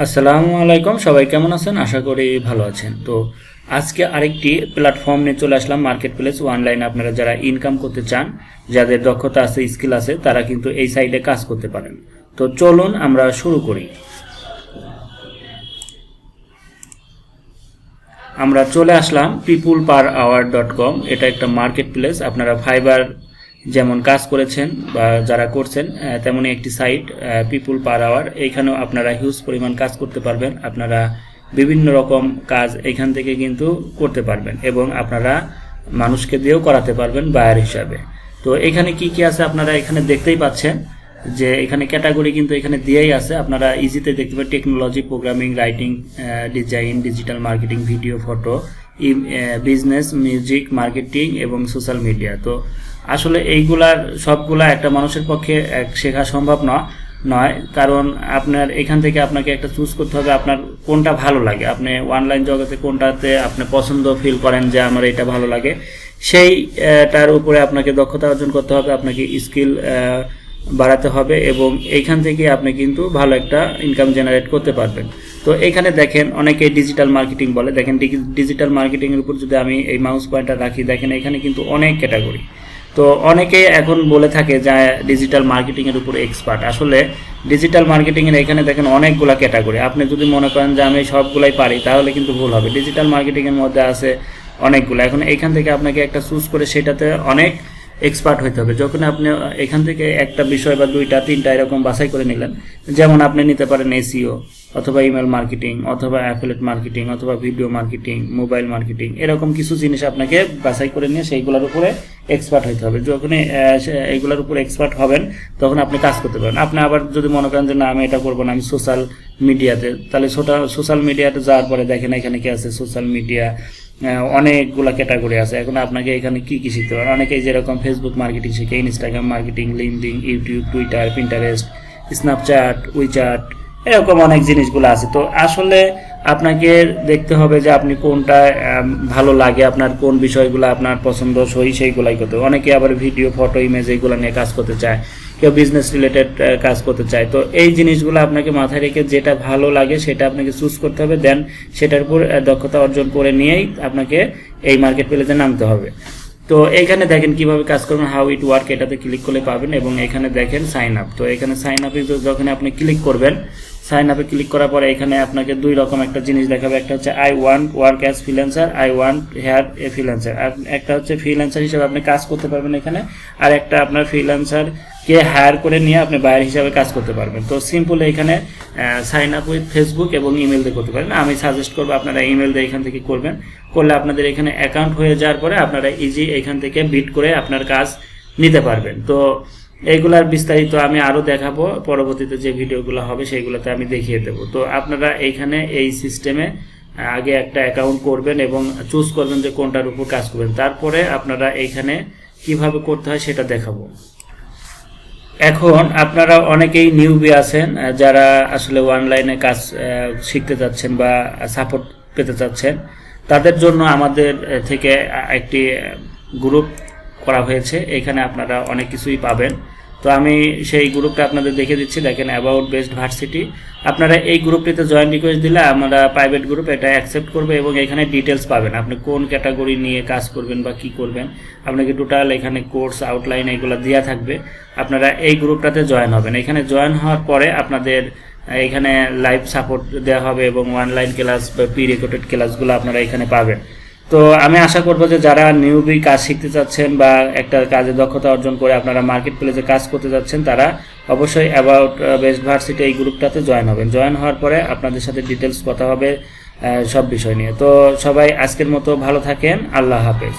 আসসালামু আলাইকুম, সবাই কেমন আছেন? আশা করি ভালো আছেন। তো আজকে আরেকটি প্ল্যাটফর্ম নিয়ে চলে আসলাম, মার্কেট প্লেস অনলাইনে। আপনারা যারা ইনকাম করতে চান, যাদের দক্ষতা আছে, স্কিল আছে, তারা কিন্তু এই সাইটে কাজ করতে পারেন। তো চলুন আমরা শুরু করি। আমরা চলে আসলাম peopleperhour.com। এটা একটা মার্কেট প্লেস। আপনারা ফাইবার যেমন কাজ করেছেন বা যারা করছেন তেমনই একটি সাইট পিপুল পার আওয়ার। এইখানেও আপনারা হিউজ পরিমাণ কাজ করতে পারবেন। আপনারা বিভিন্ন রকম কাজ এখান থেকে কিন্তু করতে পারবেন এবং আপনারা মানুষকে দিয়েও করাতে পারবেন বায়ার হিসাবে। তো এখানে কি কি আছে আপনারা এখানে দেখতেই পাচ্ছেন যে এখানে ক্যাটাগরি কিন্তু এখানে দিয়েই আছে। আপনারা ইজিতে দেখতে পাবেন technology, programming, writing, design, digital marketing, video, photo, business, music, marketing এবং সোশ্যাল মিডিয়া। তো আসলে এইগুলার সবগুলা একটা মানুষের পক্ষে শেখা সম্ভব নয়, কারণ আপনার এখান থেকে আপনাকে একটা চুজ করতে হবে আপনার কোনটা ভালো লাগে। আপনি অনলাইন জগতে কোনটাতে আপনি পছন্দ ফিল করেন যে আমার এটা ভালো লাগে, সেইটার উপরে আপনাকে দক্ষতা অর্জন করতে হবে, আপনাকে স্কিল বাড়াতে হবে এবং এইখান থেকে আপনি কিন্তু ভালো একটা ইনকাম জেনারেট করতে পারবেন। তো এখানে দেখেন অনেকে ডিজিটাল মার্কেটিং বলে। দেখেন ডিজিটাল মার্কেটিং এর উপর যদি আমি এই মাউস পয়েন্টার রাখি, দেখেন এখানে কিন্তু অনেক ক্যাটাগরি। তো অনেকে এখন বলে থাকে যে ডিজিটাল মার্কেটিং এর উপর এক্সপার্ট। আসলে ডিজিটাল মার্কেটিং এর এখানে দেখেন অনেকগুলা ক্যাটাগরি। আপনি যদি মনে করেন যে আমি সবগুলাই পারি, তাহলে কিন্তু ভুল হবে। ডিজিটাল মার্কেটিং এর মধ্যে আছে অনেকগুলো। এখন এখান থেকে আপনাকে একটা চুজ করে সেটাতে অনেক এক্সপার্ট হইতে হবে। যখন আপনি এখান থেকে একটা বিষয় বা দুইটা তিনটা এরকম বাছাই করে নিলেন, যেমন আপনি নিতে পারেন এসইও অথবা ইমেল মার্কেটিং অথবা অ্যাফিলিয়েট মার্কেটিং অথবা ভিডিও মার্কেটিং, মোবাইল মার্কেটিং, এরকম কিছু জিনিস আপনাকে বাছাই করে নিয়ে সেইগুলোর উপরে এক্সপার্ট হইতে হবে। যখন এইগুলোর উপরে এক্সপার্ট হবেন তখন আপনি কাজ করতে পারেন। আপনি আবার যদি মনে করেন যে না আমি এটা করবো না, আমি সোশ্যাল মিডিয়াতে, তাহলে সোশ্যাল মিডিয়াতে যাওয়ার পরে দেখেন এখানে কি আছে, সোশ্যাল মিডিয়া অনেকগুলা ক্যাটাগরি আছে। এখন আপনাকে এখানে কি কি শিখতে পারেন। অনেকেই যেরকম ফেসবুক মার্কেটিং শিখে, Instagram marketing, LinkedIn, YouTube, Twitter, Pinterest, Snapchat, WeChat, এরকম অনেক জিনিসগুলো আছে। তো আসলে আপনাকে দেখতে হবে যে আপনি কোনটা ভালো লাগে, আপনার কোন বিষয়গুলো আপনার পছন্দসই সেইগুলাই করতে হবে। অনেকে আবার ভিডিও, ফটো, ইমেজ এইগুলো নিয়ে কাজ করতে চায়, কেউ বিজনেস রিলেটেড কাজ করতে চায়। তো এই জিনিসগুলো আপনাকে মাথায় রেখে যেটা ভালো লাগে সেটা আপনাকে চুজ করতে হবে, দেন সেটার উপর দক্ষতা অর্জন করে নিয়েই আপনাকে এই মার্কেট প্লেসে নামতে হবে। তো এখানে দেখেন কিভাবে কাজ করবেন, হাউ ইট ওয়ার্ক, এটাতে ক্লিক করলে পাবেন এবং এখানে দেখেন সাইন আপ। তো এখানে সাইন আপে যখন আপনি ক্লিক করবেন, সাইন আপে ক্লিক করার পরে এখানে আপনাকে দুই রকম একটা জিনিস দেখাবে। একটা হচ্ছে I want work as freelancer, I want hire a freelancer. একটা হচ্ছে ফ্রিল্যান্সার হিসেবে আপনি কাজ করতে পারবেন এখানে, আর একটা আপনার ফ্রিল্যান্সারকে হায়ার করে নিয়ে আপনি বায়ার হিসাবে কাজ করতে পারবেন। তো সিম্পল এখানে সাইন আপ উইথ ফেসবুক এবং ইমেল দিয়ে করতে পারেন। আমি সাজেস্ট করবো আপনারা ইমেল দিয়ে এখান থেকে করবেন। করলে আপনাদের এখানে অ্যাকাউন্ট হয়ে যাওয়ার পরে আপনারা ইজি এখান থেকে বিট করে আপনার কাজ নিতে পারবেন। তো এইগুলার বিস্তারিত আমি আরও দেখাবো পরবর্তীতে, যে ভিডিওগুলো হবে সেইগুলোতে আমি দেখিয়ে দেবো। তো আপনারা এইখানে এই সিস্টেমে আগে একটা অ্যাকাউন্ট করবেন এবং চুজ করবেন যে কোনটার উপর কাজ করবেন। তারপরে আপনারা এইখানে কিভাবে করতে হয় সেটা দেখাবো। এখন আপনারা অনেকেই নিউবি আছেন যারা আসলে অনলাইনে কাজ শিখতে যাচ্ছেন বা সাপোর্ট পেতে চাচ্ছেন, তাদের জন্য আমাদের থেকে একটি গ্রুপ করা হয়েছে। এখানে আপনারা অনেক কিছুই পাবেন। তো আমি সেই গ্রুপটা আপনাদের দেখে দিচ্ছি। দেখেন অ্যাবাউট বেস্ট ভার্সিটি। আপনারা এই গ্রুপটিতে জয়েন রিকোয়েস্ট দিলে আমরা প্রাইভেট গ্রুপ এটা অ্যাকসেপ্ট করবে এবং এখানে ডিটেলস পাবেন, আপনি কোন ক্যাটাগরি নিয়ে কাজ করবেন বা কি করবেন। আপনাকে টোটাল এখানে কোর্স আউটলাইন এগুলো দেওয়া থাকবে। আপনারা এই গ্রুপটাতে জয়েন হবেন। এখানে জয়েন হওয়ার পরে আপনাদের এখানে লাইভ সাপোর্ট দেওয়া হবে এবং অনলাইন ক্লাস বা প্রি রেকর্ডেড ক্লাসগুলো আপনারা এখানে পাবেন। তো আমি আশা করবো যে যারা নিউবি কাজ শিখতে চাচ্ছেন বা একটা কাজে দক্ষতা অর্জন করে আপনারা মার্কেট প্লেসে কাজ করতে যাচ্ছেন, তারা অবশ্যই অ্যাবাউট বেস্ট ভার্সিটি এই গ্রুপটাতে জয়েন হবেন। জয়েন হওয়ার পরে আপনাদের সাথে ডিটেলস কথা হবে সব বিষয় নিয়ে। তো সবাই আজকের মতো ভালো থাকেন। আল্লাহ হাফেজ।